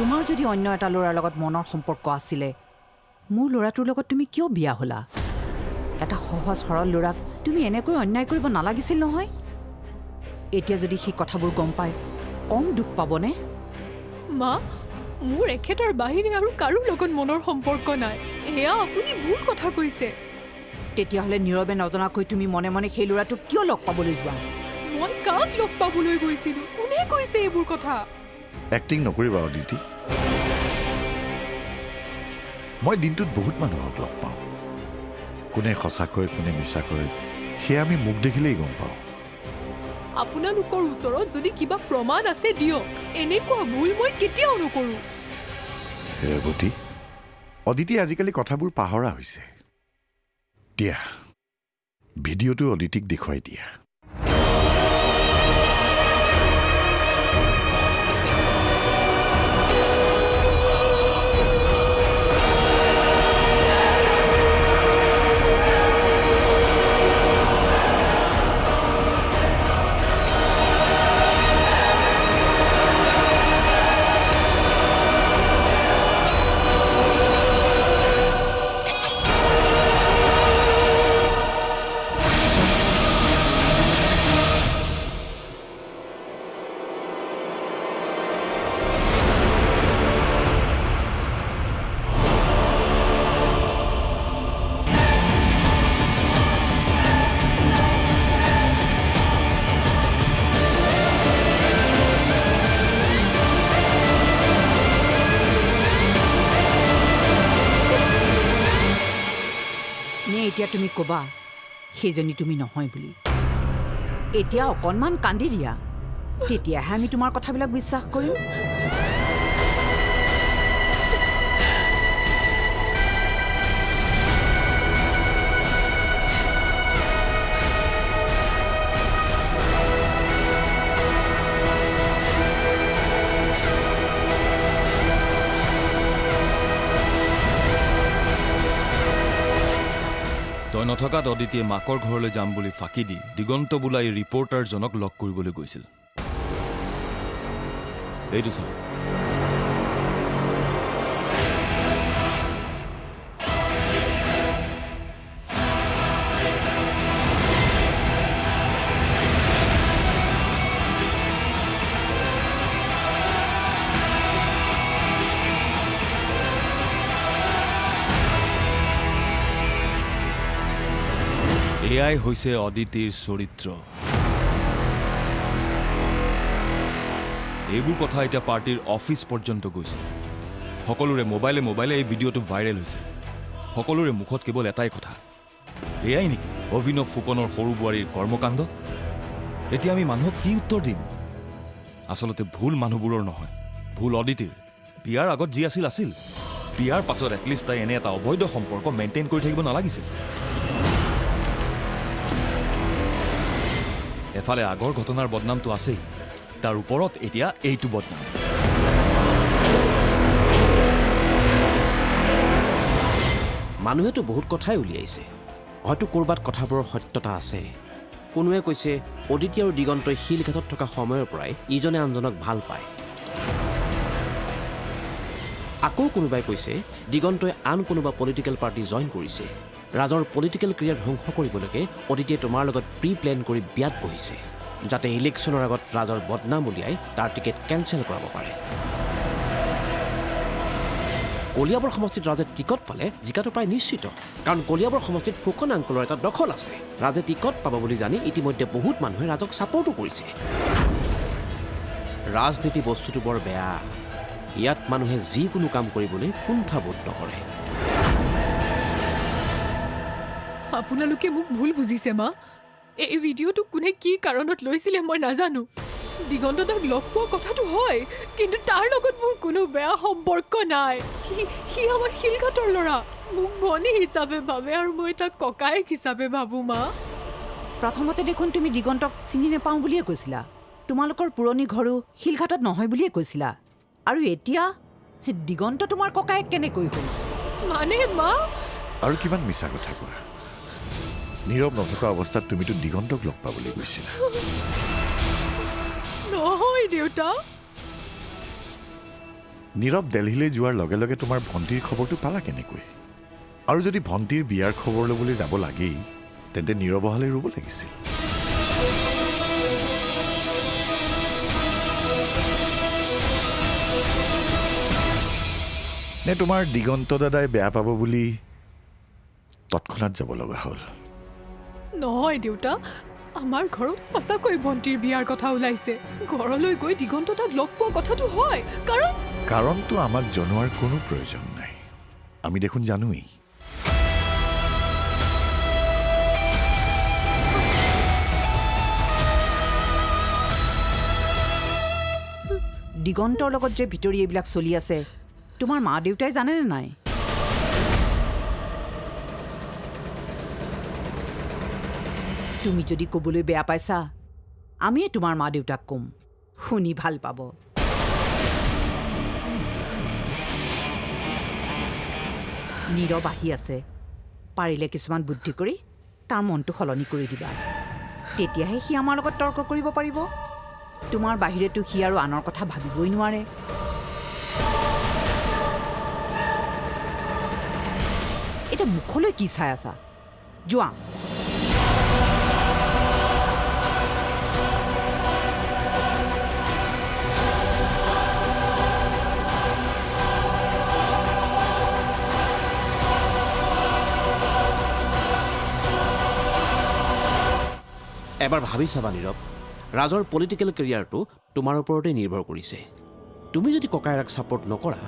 তোমাৰ যদি অন্য এটা ল'ৰাৰ লগত মনৰ সম্পৰ্ক আছিলে মোৰ ল'ৰাটোৰ লগত তুমি কিয় বিয়া হ'লা এটা সহজ সৰল ল'ৰাক তুমি এনেকৈ অন্যায় কৰিব নালাগিছিল নহয় এতিয়া যদি সি কথাবোৰ গম পায় কম দুখ পাবনে মা মোৰ এখেতৰ বাহিৰে আৰু কাৰো লগত মনৰ সম্পৰ্ক নাই এয়া আপুনি ভুল কথা কৈছে তেতিয়াহ'লে নীৰৱে নজনাকৈ তুমি মনে মনে সেই ল'ৰাটোক কিয় লগ পাবলৈ যোৱা মই কাক লগ পাবলৈ গৈছিলোঁ কোনে কৈছে এইবোৰ কথা এক্টিং নকৰিবা অদিতি মই দিনটোত বহুত মানুহক লগ পাওঁ কোনে সঁচাকৈ কোনে মিছাকৈ সেয়া আমি মুখ দেখিলেই গম পাওঁ আপোনালোকৰ ওচৰত যদি কিবা প্ৰমাণ আছে দিয়ক এনেকুৱা ভুল মই কেতিয়াও নকৰোঁ ৰেৱতী অদিতি আজিকালি কথাবোৰ পাহৰা হৈছে দিয়া ভিডিঅ'টো অদিতিক দেখুৱাই দিয়া এতিয়া তুমি ক'বা সেইজনী তুমি নহয় বুলি এতিয়া অকণমান কান্দি দিয়া তেতিয়াহে আমি তোমাৰ কথাবিলাক বিশ্বাস কৰিম তই নথকাত অদিতিয়ে মাকৰ ঘৰলৈ যাম বুলি ফাঁকি দি দিগন্ত বোলাই ৰিপৰ্টাৰজনক লগ কৰিবলৈ গৈছিল এইটো চাওক এয়াই হৈছে অদিতিৰ চৰিত্ৰ এইবোৰ কথা এতিয়া পাৰ্টিৰ অফিচ পৰ্যন্ত গৈছে সকলোৰে মোবাইলে এই ভিডিঅ'টো ভাইৰেল হৈছে সকলোৰে মুখত কেৱল এটাই কথা এয়াই নেকি অভিনৱ ফুকনৰ সৰু বোৱাৰীৰ কৰ্মকাণ্ড এতিয়া আমি মানুহক কি উত্তৰ দিম আচলতে ভুল মানুহবোৰৰ নহয় ভুল অদিতিৰ বিয়াৰ আগত যি আছিল আছিল বিয়াৰ পাছত এটলিষ্ট তাই এনে এটা অবৈধ সম্পৰ্ক মেইনটেইন কৰি থাকিব নালাগিছিল এফালে আগৰ ঘটনাৰ বদনামটো আছেই তাৰ ওপৰত এতিয়া এইটো বদনাম মানুহেতো বহুত কথাই উলিয়াইছে হয়তো ক'ৰবাত কথাবোৰৰ সত্যতা আছে কোনোৱে কৈছে অদিতি আৰু দিগন্তই শিলঘাটত থকা সময়ৰ পৰাই ইজনে আনজনক ভাল পায় আকৌ কোনোবাই কৈছে দিগন্তই আন কোনোবা পলিটিকেল পাৰ্টি জইন কৰিছে ৰাজৰ পলিটিকেল কেৰিয়াৰ ধ্বংস কৰিবলৈকে অদিতিয়ে তোমাৰ লগত প্ৰি প্লেন কৰি বিয়াত বহিছে যাতে ইলেকশ্যনৰ আগত ৰাজৰ বদনাম উলিয়াই তাৰ টিকেট কেঞ্চেল কৰাব পাৰে কলিয়াবৰ সমষ্টিত ৰাজে টিকট পালে জিকাটো প্ৰায় নিশ্চিত কাৰণ কলিয়াবৰ সমষ্টিত ফুকন আংকলৰ এটা দখল আছে ৰাজে টিকট পাব বুলি জানি ইতিমধ্যে বহুত মানুহে ৰাজক ছাপৰ্টো কৰিছে ৰাজনীতি বস্তুটো বৰ বেয়া ইয়াত মানুহে যিকোনো কাম কৰিবলৈ কুণ্ঠাবোধ নকৰে আপোনালোকে মোক ভুল বুজিছে মা এই ভিডিঅ'টো কোনে কি কাৰণত লৈছিলে মই নাজানো দিগন্তক লগ পোৱা কথাটো হয় কিন্তু তাৰ লগত মোৰ কোনো বেয়া সম্পৰ্ক নাই সি আমাৰ শিলঘাটৰ ল'ৰা মোক ভনী হিচাপে ভাবে আৰু মই তাক ককায়েক হিচাপে ভাবো মা প্ৰথমতে দেখোন তুমি দিগন্তক চিনি নাপাওঁ বুলিয়ে কৈছিলা তোমালোকৰ পুৰণি ঘৰো শিলঘাটত নহয় বুলিয়ে কৈছিলা আৰু এতিয়া দিগন্ত তোমাৰ ককায়েক কেনেকৈ হ'ল মানে মা আৰু কিমান মিছা কথা কোৱা নীৰৱ নথকা অৱস্থাত তুমিতো দিগন্তক লগ পাবলৈ গৈছিলা নহয় দেউতা নীৰৱ দিল্লীলৈ যোৱাৰ লগে লগে তোমাৰ ভণ্টিৰ খবৰটো পালা কেনেকৈ আৰু যদি ভণ্টিৰ বিয়াৰ খবৰ ল'বলৈ যাব লাগেই তেন্তে নীৰৱ অহালৈ ৰ'ব লাগিছিল নে তোমাৰ দিগন্ত দাদাই বেয়া পাব বুলি তৎক্ষণাত যাব লগা হ'ল নহয় দেউতা আমাৰ ঘৰত সঁচাকৈ ভণ্টিৰ বিয়াৰ কথা ওলাইছে ঘৰলৈ গৈ দিগন্ত দাক লগ পোৱা কথাটো হয় কাৰণটো আমাক জনোৱাৰ কোনো প্ৰয়োজন নাই আমি দেখোন জানোৱেই দিগন্তৰ লগত যে ভিতৰি এইবিলাক চলি আছে তোমাৰ মা দেউতাই জানেনে নাই তুমি যদি ক'বলৈ বেয়া পাইছা আমিয়ে তোমাৰ মা দেউতাক ক'ম শুনি ভাল পাব নীৰৱ আহি আছে পাৰিলে কিছুমান বুদ্ধি কৰি তাৰ মনটো সলনি কৰি দিবা তেতিয়াহে সি আমাৰ লগত তৰ্ক কৰিব পাৰিব তোমাৰ বাহিৰেতো সি আৰু আনৰ কথা ভাবিবই নোৱাৰে এটা মুখলৈ কি চাই আছা যোৱা এবাৰ ভাবি চাবা নীৰৱ ৰাজৰ পলিটিকেল কেৰিয়াৰটো তোমাৰ ওপৰতে নিৰ্ভৰ কৰিছে তুমি যদি ককাইৰাক ছাপোৰ্ট নকৰা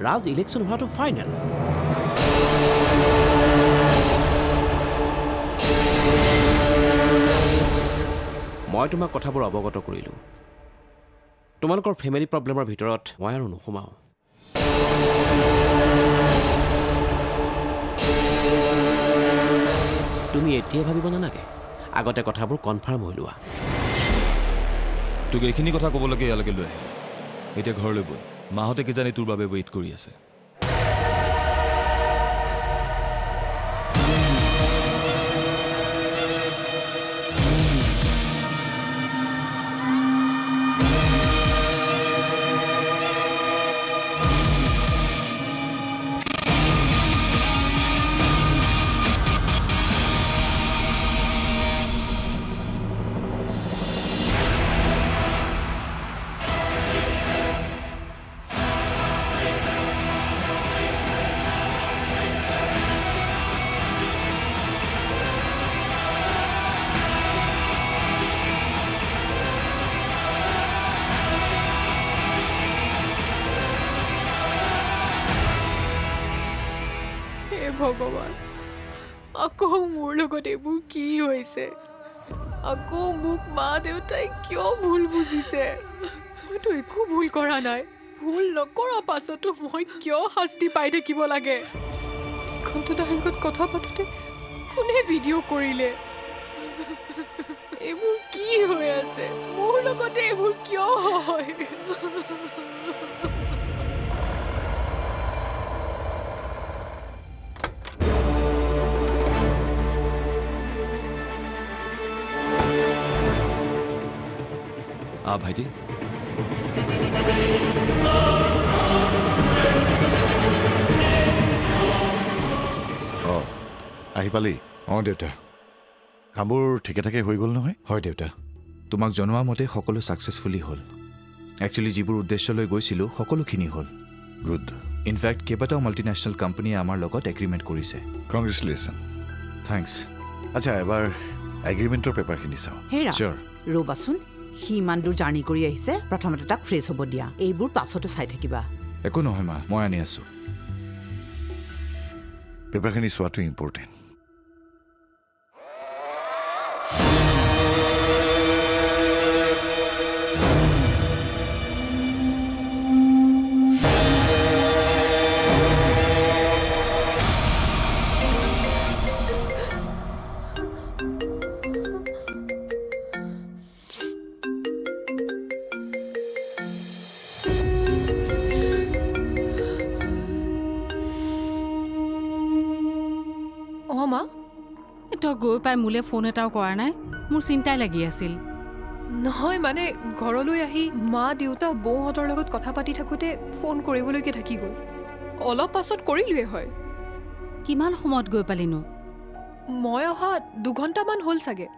ৰাজ ইলেকশ্যন হোৱাটো ফাইনেল মই তোমাক কথাবোৰ অৱগত কৰিলোঁ তোমালোকৰ ফেমিলি প্ৰব্লেমৰ ভিতৰত মই আৰু নোসোমাওঁ তুমি এতিয়াই ভাবিব নালাগে আগতে কথাবোৰ কনফাৰ্ম হৈ লোৱা তোক এইখিনি কথা ক'বলৈকে ইয়ালৈকে লৈ আহিলে এতিয়া ঘৰলৈ বল মাহঁতে কিজানি তোৰ বাবে ৱেইট কৰি আছে ভগৱান আকৌ মোৰ লগত এইবোৰ কি হৈছে আকৌ মোক মা দেউতাই কিয় ভুল বুজিছে মইতো একো ভুল কৰা নাই ভুল নকৰা পাছতো মই কিয় শাস্তি পাই থাকিব লাগে দিগন্ত দাৰ লগত কথা পাতোতে কোনে ভিডিঅ' কৰিলে এইবোৰ কি হৈ আছে মোৰ লগতে এইবোৰ কিয় হয় ভাইটি আহি পালি অঁ দেউতা কামবোৰ ঠিকে ঠাকে হৈ গ'ল নহয় হয় দেউতা তোমাক জনোৱা মতে সকলো ছাকচেছফুলি হ'ল একচুৱেলি যিবোৰ উদ্দেশ্য লৈ গৈছিলোঁ সকলোখিনি হ'ল গুড ইনফেক্ট কেইবাটাও মাল্টিনেশ্যনেল কোম্পানীয়ে আমাৰ লগত এগ্ৰিমেণ্ট কৰিছে কংগ্ৰেচুলেশ্যন থেংকছ আচ্ছা এবাৰ এগ্ৰিমেণ্টৰ পেপাৰখিনি চাওঁ হেৰা চিয়'ৰ ৰ'বাচোন সি ইমান দূৰ জাৰ্ণি কৰি আহিছে প্ৰথমতে তাক ফ্ৰেছ হ'ব দিয়া এইবোৰ পাছতো চাই থাকিবা একো নহয় মা মই আনি আছোঁ পেপাৰখিনি চোৱাটো ইম্পৰ্টেণ্ট মা তই গৈ পাই মোলৈ ফোন এটাও কৰা নাই মোৰ চিন্তাই লাগি আছিল নহয় মানে ঘৰলৈ আহি মা দেউতা বৌহঁতৰ লগত কথা পাতি থাকোঁতে ফোন কৰিবলৈকে থাকি গ'ল অলপ পাছত কৰিলোৱে হয় কিমান সময়ত গৈ পালিনো মই অহা 2 ঘণ্টামান হ'ল চাগে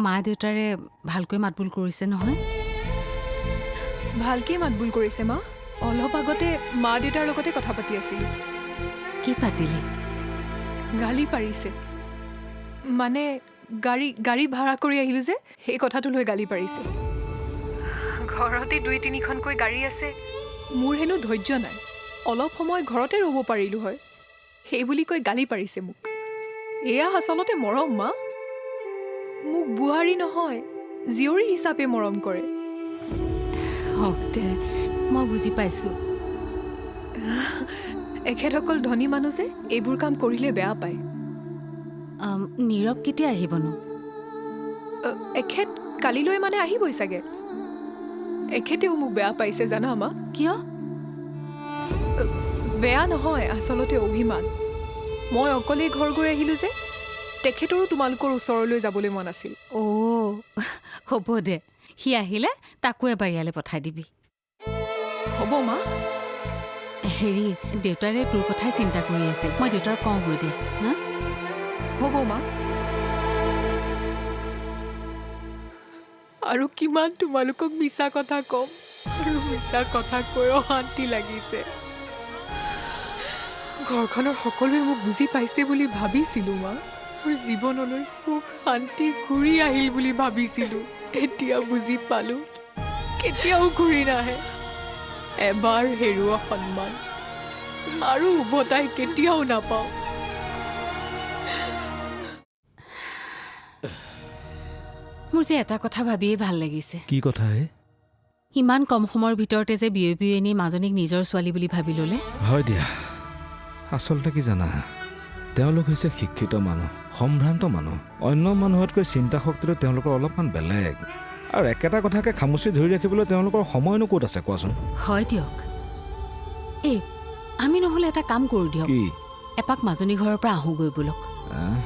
মা দেউতাৰে ভালকৈ মাতবোল কৰিছে নহয় ভালকেই মাতবোল কৰিছে মা অলপ আগতে মা দেউতাৰ লগতে কথা পাতি আছিলোঁ কি পাতিলি গালি পাৰিছে মানে গাড়ী ভাড়া কৰি আহিলোঁ যে সেই কথাটো লৈ গালি পাৰিছে ঘৰতে 2-3খনকৈ গাড়ী আছে মোৰ হেনো ধৈৰ্য নাই অলপ সময় ঘৰতে ৰ'ব পাৰিলোঁ হয় সেই বুলি কৈ গালি পাৰিছে মোক এয়া আচলতে মৰম মা মোক বোৱাৰী নহয় জীয়ৰী হিচাপে মৰম কৰে হওক দে মই বুজি পাইছোঁ এখেতসকল ধনী মানুহ যে এইবোৰ কাম কৰিলে বেয়া পায় নীৰৱ কেতিয়া আহিবনো এখেত কালিলৈ মানে আহিবই চাগে এখেতেও মোক বেয়া পাইছে জানা মা কিয় বেয়া নহয় আচলতে অভিমান মই অকলেই ঘৰ গৈ আহিলোঁ যে তেখেতৰো তোমালোকৰ ওচৰলৈ যাবলৈ মন আছিল অ' হ'ব দে সি আহিলে তাকো এবাৰ ইয়ালৈ পঠাই দিবি হ'ব মা হেৰি দেউতাৰে তোৰ কথাই চিন্তা কৰি আছিল মই দেউতাক কওঁগৈ দে হা হ'ব মা আৰু কিমান তোমালোকক মিছা কথা ক'ম আৰু মিছা কথা কৈ অশান্তি লাগিছে ঘৰখনৰ সকলোৱে মোক বুজি পাইছে বুলি ভাবিছিলোঁ মা মোৰ জীৱনলৈ সুখ শান্তি ঘূৰি আহিল বুলি ভাবিছিলোঁ এতিয়া বুজি পালোঁ কেতিয়াও ঘূৰি নাহে এবাৰ হেৰুৱা সন্মান আৰু উভতাই কেতিয়াও নাপাওঁ মোৰ যে এটা কথা ভাবিয়েই ভাল লাগিছে কি কথা হে ইমান কম সময়ৰ ভিতৰতে যে বিয়নী মাজনীক নিজৰ ছোৱালী বুলি ভাবি ল'লে হয় দিয়া আচলতে কি জানা তেওঁলোক হৈছে শিক্ষিত মানুহ সম্ভ্ৰান্ত মানুহ অন্য মানুহতকৈ চিন্তা শক্তিটো তেওঁলোকৰ অলপমান বেলেগ আৰু একেটা কথাকে খামুচি ধৰি ৰাখিবলৈ তেওঁলোকৰ সময়নো ক'ত আছে কোৱাচোন হয় দিয়ক এই আমি নহ'লে এটা কাম কৰোঁ দিয়ক কি এপাক মাজনী ঘৰৰ পৰা আহোঁগৈ বোলক আহ,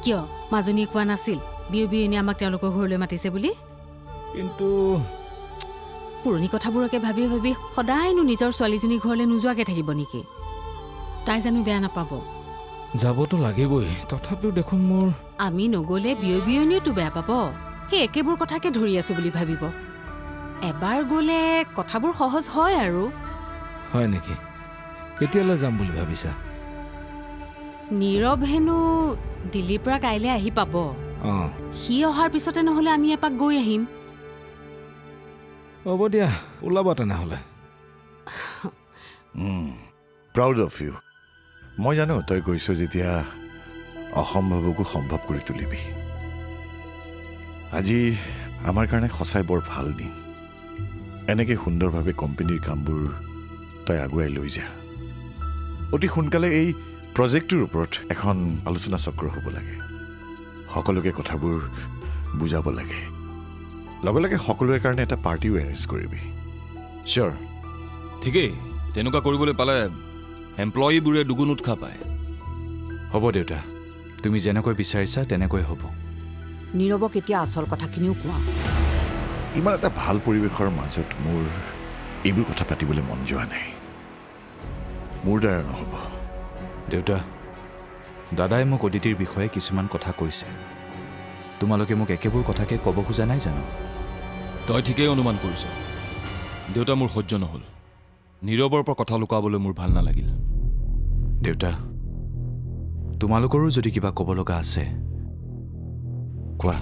কিয় মাজনীয়ে কোৱা নাছিল বিয়নী আমাক তেওঁলোকৰ ঘৰলৈ মাতিছে বুলি কিন্তু পুৰণি কথাবোৰকে ভাবি ভাবি সদায়নো নিজৰ ছোৱালীজনী ঘৰলৈ নোযোৱাকৈ থাকিব নেকি তাই জানো বেয়া নাপাব যাবতো লাগিবই তথাপিও দেখোন মোৰ আমি নগ'লে বিয়নীয়েতো বেয়া পাব সেই একেবোৰ কথাকে ধৰি আছো বুলি ভাবিব এবাৰ গ'লে কথাবোৰ সহজ হয় আৰু হয় নেকি কেতিয়ালৈ যাম বুলি ভাবিছা নীৰৱ হেনো দিল্লীৰ পৰা কাইলৈ আহি পাব অঁ সি অহাৰ পিছতে নহ'লে আমি এপাক গৈ আহিম হ'ব দিয়া ওলাবা তেনেহ'লে প্ৰাউড অফ ইউ মই জানো তই কৈছ যেতিয়া অসম্ভৱকো সম্ভৱ কৰি তুলিবি আজি আমাৰ কাৰণে সঁচাই বৰ ভাল দিন এনেকৈ সুন্দৰভাৱে কোম্পানীৰ কামবোৰ তই আগুৱাই লৈ যা অতি সোনকালে এই প্ৰজেক্টটোৰ ওপৰত এখন আলোচনা চক্ৰ হ'ব লাগে সকলোকে কথাবোৰ বুজাব লাগে লগে লগে সকলোৰে কাৰণে এটা পাৰ্টিও এৰেঞ্জ কৰিবি চিয়'ৰ ঠিকেই তেনেকুৱা কৰিবলৈ পালে এমপ্লয়ীবোৰে দুগুণ উৎসাহ পায় হ'ব দেউতা তুমি যেনেকৈ বিচাৰিছা তেনেকৈ হ'ব নীৰৱক এতিয়া আচল কথাখিনিও কোৱা ইমান এটা ভাল পৰিৱেশৰ মাজত মোৰ এইবোৰ কথা পাতিবলৈ মন যোৱা নাই মোৰ দ্বাৰা নহ'ব দেউতা দাদাই মোক অদিতিৰ বিষয়ে কিছুমান কথা কৈছে তোমালোকে মোক একেবোৰ কথাকে ক'ব খোজা নাই জানো তই ঠিকেই অনুমান কৰিছ দেউতা মোৰ সহ্য নহ'ল নীৰৱৰ পৰা কথা লুকুৱাবলৈ মোৰ ভাল নালাগিল দেউতা তোমালোকৰো যদি কিবা ক'ব লগা আছে কোৱা